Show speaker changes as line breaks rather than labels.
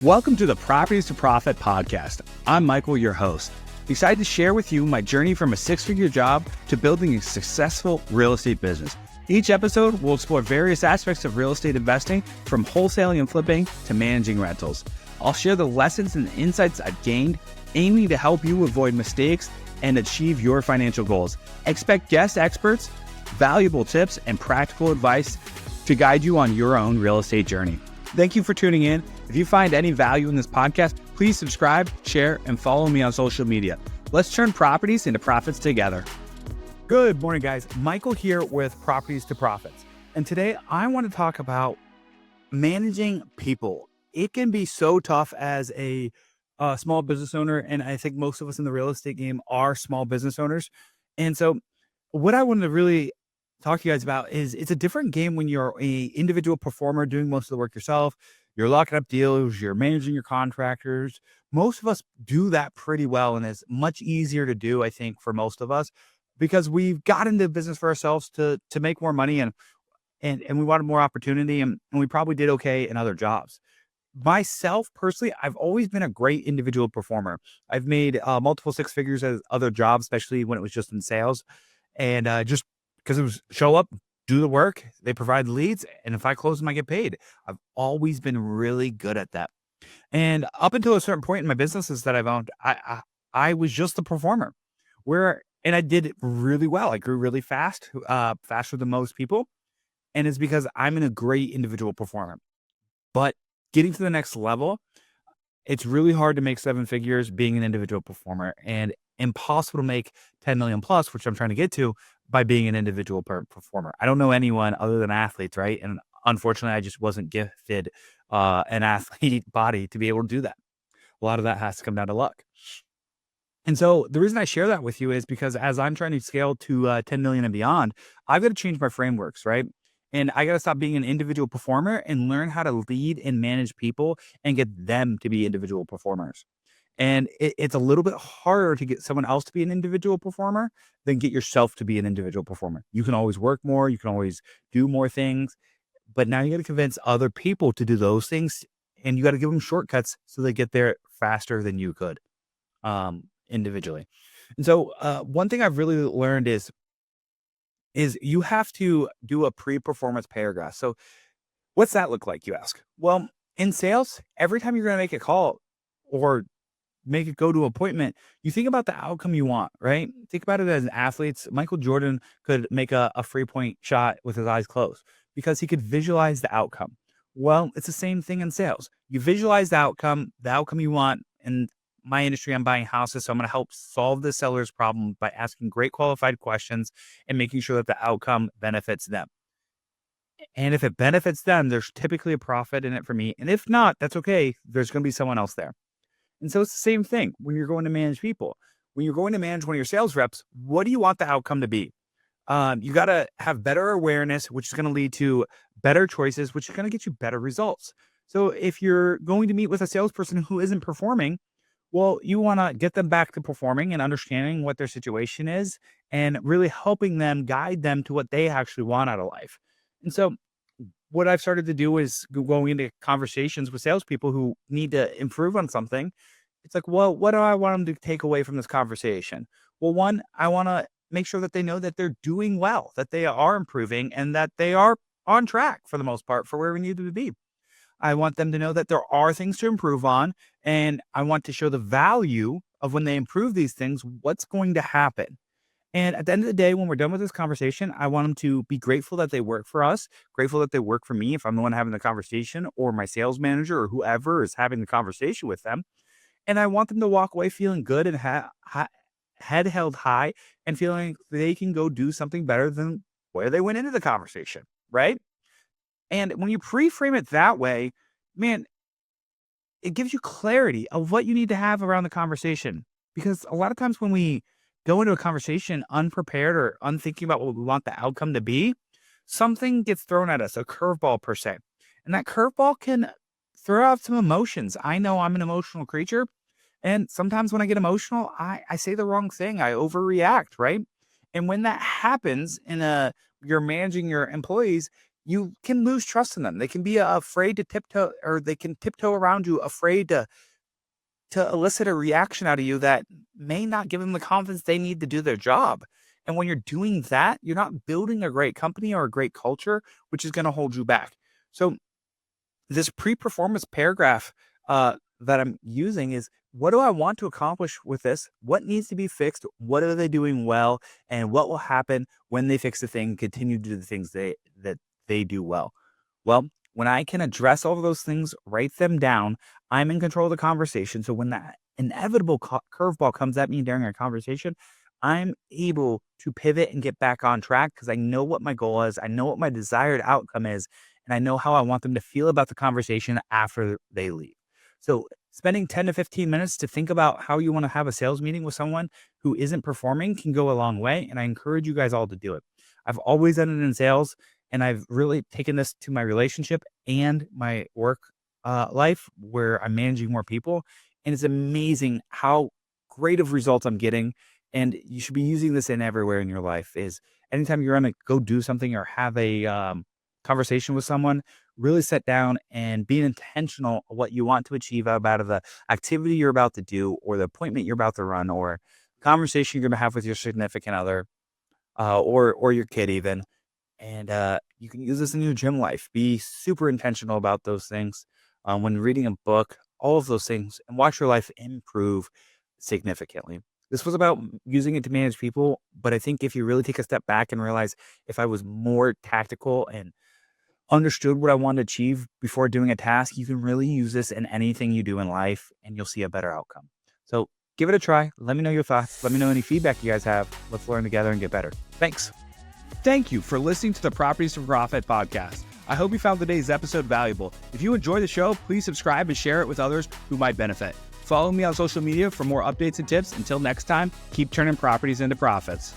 Welcome to the Properties to Profit podcast. I'm Michael, your host. Excited to share with you my journey from a six-figure job to building a successful real estate business. Each episode will explore various aspects of real estate investing, from wholesaling and flipping to managing rentals. I'll share the lessons and insights I've gained, aiming to help you avoid mistakes and achieve your financial goals. Expect guest experts, valuable tips, and practical advice to guide you on your own real estate journey. Thank you for tuning in. If you find any value in this podcast, please subscribe, share, and follow me on social media. Let's turn properties into profits together. Good morning, guys. Michael here with Properties to Profits. And today I want to talk about managing people. It can be so tough as a small business owner. And I think most of us in the real estate game are small business owners. And so what I wanted to really talk to you guys about is it's a different game when you're a individual performer doing most of the work yourself. You're locking up deals, you're managing your contractors. Most of us do that pretty well, and it's much easier to do, I think, for most of us, because we've got into business for ourselves to make more money and we wanted more opportunity, and we probably did okay in other jobs. Myself personally, I've always been a great individual performer. I've made multiple six figures at other jobs, especially when it was just in sales, and just because it was show up, do the work, they provide leads, and if I close them, I get paid. I've always been really good at that. And up until a certain point in my businesses that I've owned, I was just the performer, and I did it really well. I grew really fast, faster than most people, and it's because I'm a great individual performer. But getting to the next level, it's really hard to make seven figures being an individual performer, and impossible to make 10 million plus, which I'm trying to get to, by being an individual performer. I don't know anyone other than athletes, right? And unfortunately, I just wasn't gifted an athlete body to be able to do that. A lot of that has to come down to luck. And so the reason I share that with you is because as I'm trying to scale to 10 million and beyond, I've got to change my frameworks, right? And I got to stop being an individual performer and learn how to lead and manage people and get them to be individual performers. And it's a little bit harder to get someone else to be an individual performer than get yourself to be an individual performer. You can always work more, you can always do more things, but now you got to convince other people to do those things, and you got to give them shortcuts so they get there faster than you could individually. And so one thing I've really learned is you have to do a pre-performance paragraph. So what's that look like, you ask? Well, in sales, every time you're going to make a call or make it go to appointment, you think about the outcome you want, right? Think about it as athletes. Michael Jordan could make a 3-point shot with his eyes closed because he could visualize the outcome. Well, it's the same thing in sales. You visualize the outcome you want. In my industry, I'm buying houses, so I'm going to help solve the seller's problem by asking great qualified questions and making sure that the outcome benefits them. And if it benefits them, there's typically a profit in it for me. And if not, that's okay. There's going to be someone else there. And so it's the same thing when you're going to manage people. When you're going to manage one of your sales reps, what do you want the outcome to be? You got to have better awareness, which is going to lead to better choices, which is going to get you better results. So if you're going to meet with a salesperson who isn't performing, well, you want to get them back to performing and understanding what their situation is and really helping them, guide them to what they actually want out of life. And so what I've started to do is going into conversations with salespeople who need to improve on something. It's like, well, what do I want them to take away from this conversation? Well, one, I want to make sure that they know that they're doing well, that they are improving, and that they are on track for the most part for where we need to be. I want them to know that there are things to improve on, and I want to show the value of when they improve these things, what's going to happen. And at the end of the day, when we're done with this conversation, I want them to be grateful that they work for us, grateful that they work for me if I'm the one having the conversation, or my sales manager or whoever is having the conversation with them. And I want them to walk away feeling good and head held high and feeling they can go do something better than where they went into the conversation, right? And when you pre-frame it that way, man, it gives you clarity of what you need to have around the conversation. Because a lot of times when we go into a conversation unprepared or unthinking about what we want the outcome to be, something gets thrown at us, a curveball per se. And that curveball can throw out some emotions. I know I'm an emotional creature. And sometimes when I get emotional, I say the wrong thing. I overreact, right? And when that happens you're managing your employees, you can lose trust in them. They can be afraid to tiptoe, or they can tiptoe around you, afraid to elicit a reaction out of you that may not give them the confidence they need to do their job. And when you're doing that, you're not building a great company or a great culture, which is going to hold you back. So this pre-performance paragraph that I'm using is, what do I want to accomplish with this? What needs to be fixed? What are they doing well? And what will happen when they fix the thing, continue to do the things that they do well? Well, when I can address all of those things, write them down, I'm in control of the conversation. So when that inevitable curveball comes at me during a conversation, I'm able to pivot and get back on track because I know what my goal is. I know what my desired outcome is, and I know how I want them to feel about the conversation after they leave. So spending 10 to 15 minutes to think about how you want to have a sales meeting with someone who isn't performing can go a long way. And I encourage you guys all to do it. I've always done it in sales, and I've really taken this to my relationship and my work life where I'm managing more people. And it's amazing how great of results I'm getting. And you should be using this in everywhere in your life. Is anytime you're going to go do something or have a conversation with someone, really sit down and be intentional of what you want to achieve out of the activity you're about to do, or the appointment you're about to run, or conversation you're going to have with your significant other, or your kid even. And you can use this in your gym life. Be super intentional about those things. When reading a book, all of those things, and watch your life improve significantly. This was about using it to manage people, but I think if you really take a step back and realize, if I was more tactical and understood what I want to achieve before doing a task, you can really use this in anything you do in life, and you'll see a better outcome. So give it a try. Let me know your thoughts. Let me know any feedback you guys have. Let's learn together and get better. Thanks. Thank you for listening to the Properties for Profit podcast. I hope you found today's episode valuable. If you enjoy the show, please subscribe and share it with others who might benefit. Follow me on social media for more updates and tips. Until next time, keep turning properties into profits.